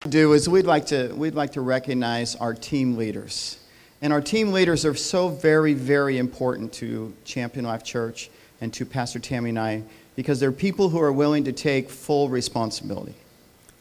Do is we'd like to recognize our team leaders. And our team leaders are so very, very important to Champion Life Church and to Pastor Tammy and I, because they're people who are willing to take full responsibility.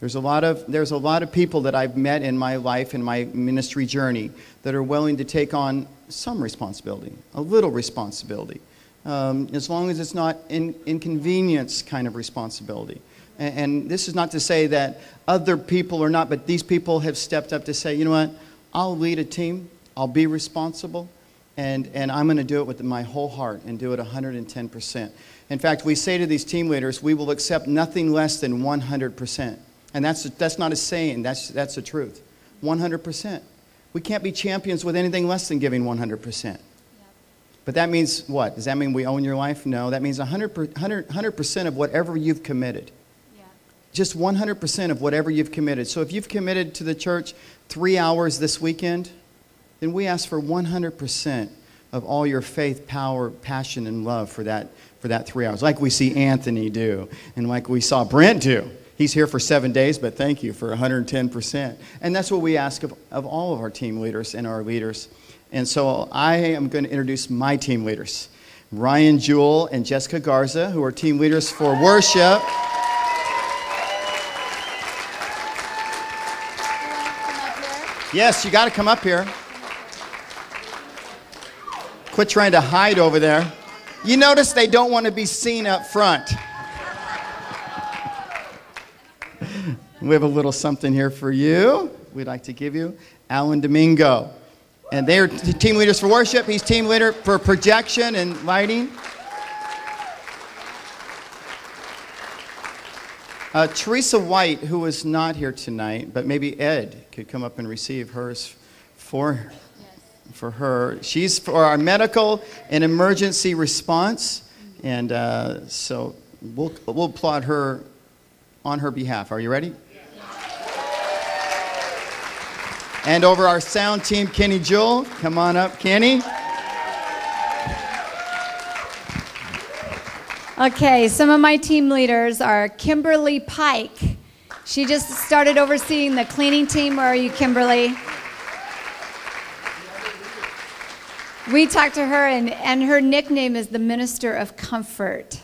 There's a lot of people that I've met in my life, in my ministry journey, that are willing to take on some responsibility, a little responsibility, as long as it's not inconvenience kind of responsibility. And this is not to say that other people are not, but these people have stepped up to say, you know what, I'll lead a team, I'll be responsible, and I'm going to do it with my whole heart and do it 110%. In fact, we say to these team leaders, we will accept nothing less than 100%. And that's not a saying, that's the truth. 100%. We can't be champions with anything less than giving 100%. Yep. But that means what? Does that mean we own your life? No, that means 100% of whatever you've committed. Just 100% of whatever you've committed. So if you've committed to the church 3 hours this weekend, then we ask for 100% of all your faith, power, passion, and love for that 3 hours. Like we see Anthony do, and like we saw Brent do. He's here for 7 days, but thank you for 110%. And that's what we ask of all of our team leaders and our leaders. And so I am going to introduce my team leaders. Ryan Jewell and Jessica Garza, who are team leaders for worship. Yes, you got to come up here. Quit trying to hide over there. You notice they don't want to be seen up front. We have a little something here for you. We'd like to give you Alan Domingo. And they're team leaders for worship. He's team leader for projection and lighting. Teresa White, who is not here tonight, but maybe Ed could come up and receive hers for her. She's for our medical and emergency response, and so we'll applaud her on her behalf. Are you ready? And over our sound team, Kenny Jewell. Come on up, Kenny. Okay, some of my team leaders are Kimberly Pike. She just started overseeing the cleaning team. Where are you, Kimberly? We talked to her, and her nickname is the Minister of Comfort.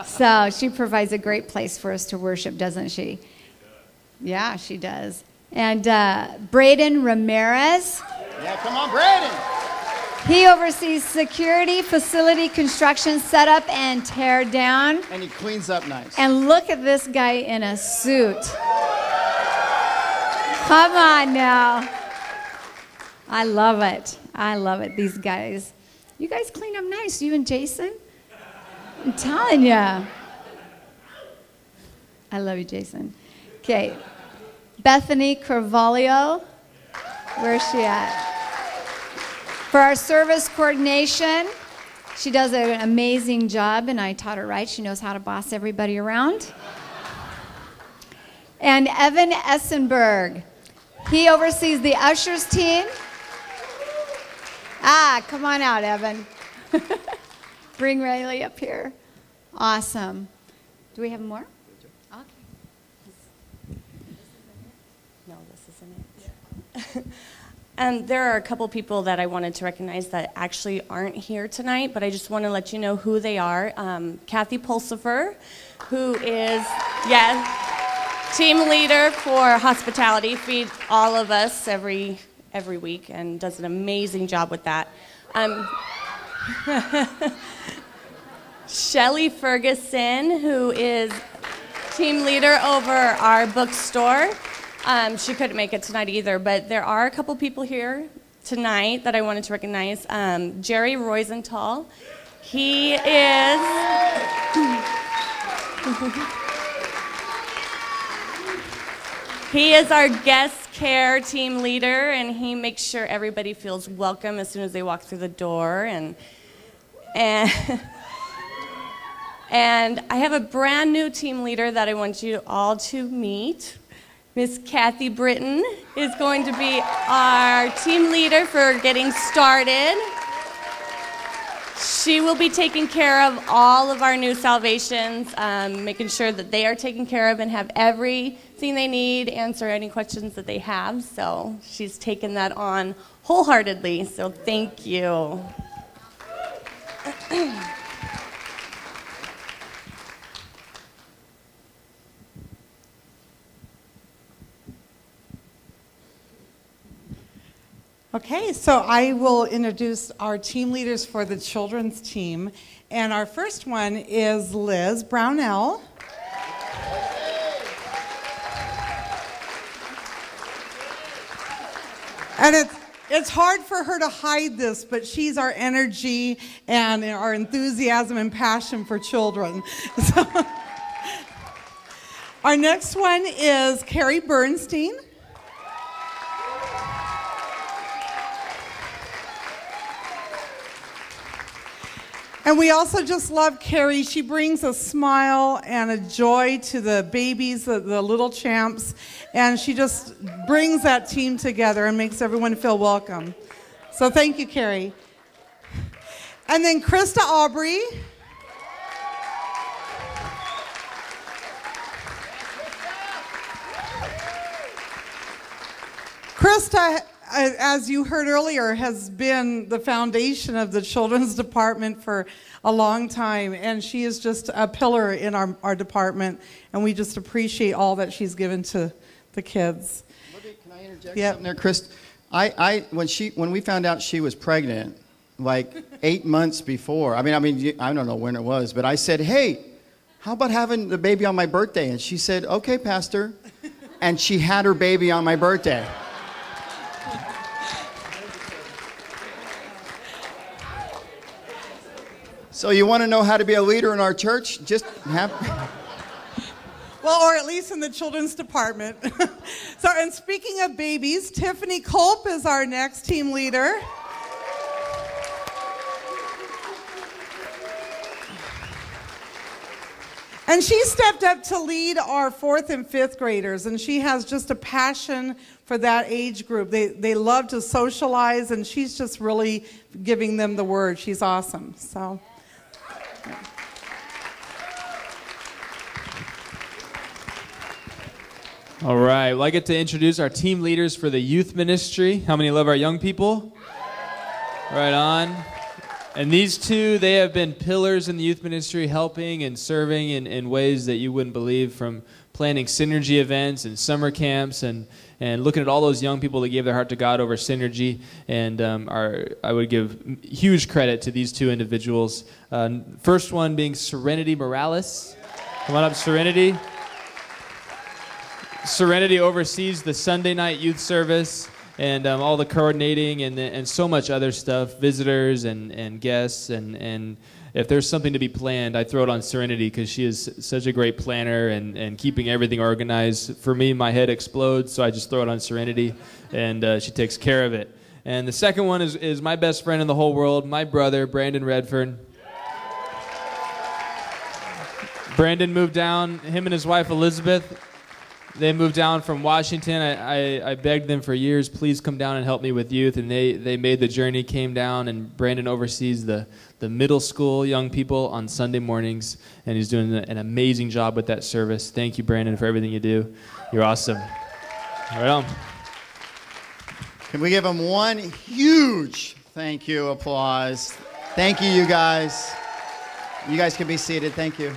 So she provides a great place for us to worship, doesn't she? Yeah, she does. And Braden Ramirez. Yeah, come on, Braden. He oversees security, facility construction, setup, and tear down. And he cleans up nice. And look at this guy in a suit. Come on now. I love it. I love it. These guys. You guys clean up nice, you and Jason. I'm telling you. I love you, Jason. Okay. Bethany Carvalho. Where's she at? For our service coordination, she does an amazing job, and I taught her right. She knows how to boss everybody around. And Evan Essenberg. He oversees the ushers team. Come on out, Evan. Bring Riley up here. Awesome. Do we have more? Okay. No, this isn't it. And there are a couple people that I wanted to recognize that actually aren't here tonight, but I just want to let you know who they are. Kathy Pulsifer, who is, team leader for hospitality, feed all of us every week, and does an amazing job with that. Shelly Ferguson, who is team leader over our bookstore. She couldn't make it tonight either, but there are a couple people here tonight that I wanted to recognize. Jerry Roisenthal. He is... He is our guest care team leader, and he makes sure everybody feels welcome as soon as they walk through the door. And I have a brand new team leader that I want you all to meet. Miss Kathy Britton is going to be our team leader for getting started. She will be taking care of all of our new salvations, making sure that they are taken care of and have everything anything they need, answer any questions that they have. So she's taken that on wholeheartedly. So thank you. Okay, so I will introduce our team leaders for the children's team. And our first one is Liz Brownell. And it's hard for her to hide this, but she's our energy and our enthusiasm and passion for children. So, our next one is Carrie Bernstein. And we also just love Carrie. She brings a smile and a joy to the babies, the little champs, and she just brings that team together and makes everyone feel welcome. So thank you, Carrie. And then Krista Aubrey. Krista, as you heard earlier, has been the foundation of the children's department for a long time, and she is just a pillar in our department, and we just appreciate all that she's given to the kids. Libby, can I interject something there, Chris? When we found out she was pregnant, like 8 months before, I don't know when it was, but I said, hey, how about having the baby on my birthday? And she said, okay, Pastor. And she had her baby on my birthday. So you want to know how to be a leader in our church? Just have... Well, or at least in the children's department. So, and speaking of babies, Tiffany Culp is our next team leader. And she stepped up to lead our 4th and 5th graders, and she has just a passion for that age group. They love to socialize, and she's just really giving them the word. She's awesome. So. Yeah. All right, well, I get to introduce our team leaders for the youth ministry. How many love our young people? Right on. And these two, they have been pillars in the youth ministry, helping and serving in ways that you wouldn't believe, from planning synergy events and summer camps and looking at all those young people that gave their heart to God over synergy. And I would give huge credit to these two individuals. First one being Serenity Morales. Come on up, Serenity. Serenity oversees the Sunday night youth service and all the coordinating and so much other stuff, visitors and guests. And if there's something to be planned, I throw it on Serenity because she is such a great planner and keeping everything organized. For me, my head explodes, so I just throw it on Serenity, and she takes care of it. And the second one is my best friend in the whole world, my brother, Brandon Redfern. Brandon moved down, him and his wife, Elizabeth. They moved down from Washington. I begged them for years, please come down and help me with youth, and they made the journey, came down, and Brandon oversees the middle school young people on Sunday mornings, and he's doing an amazing job with that service. Thank you, Brandon, for everything you do. You're awesome. Right on. Can we give him one huge thank you, applause? Thank you, you guys. You guys can be seated. Thank you.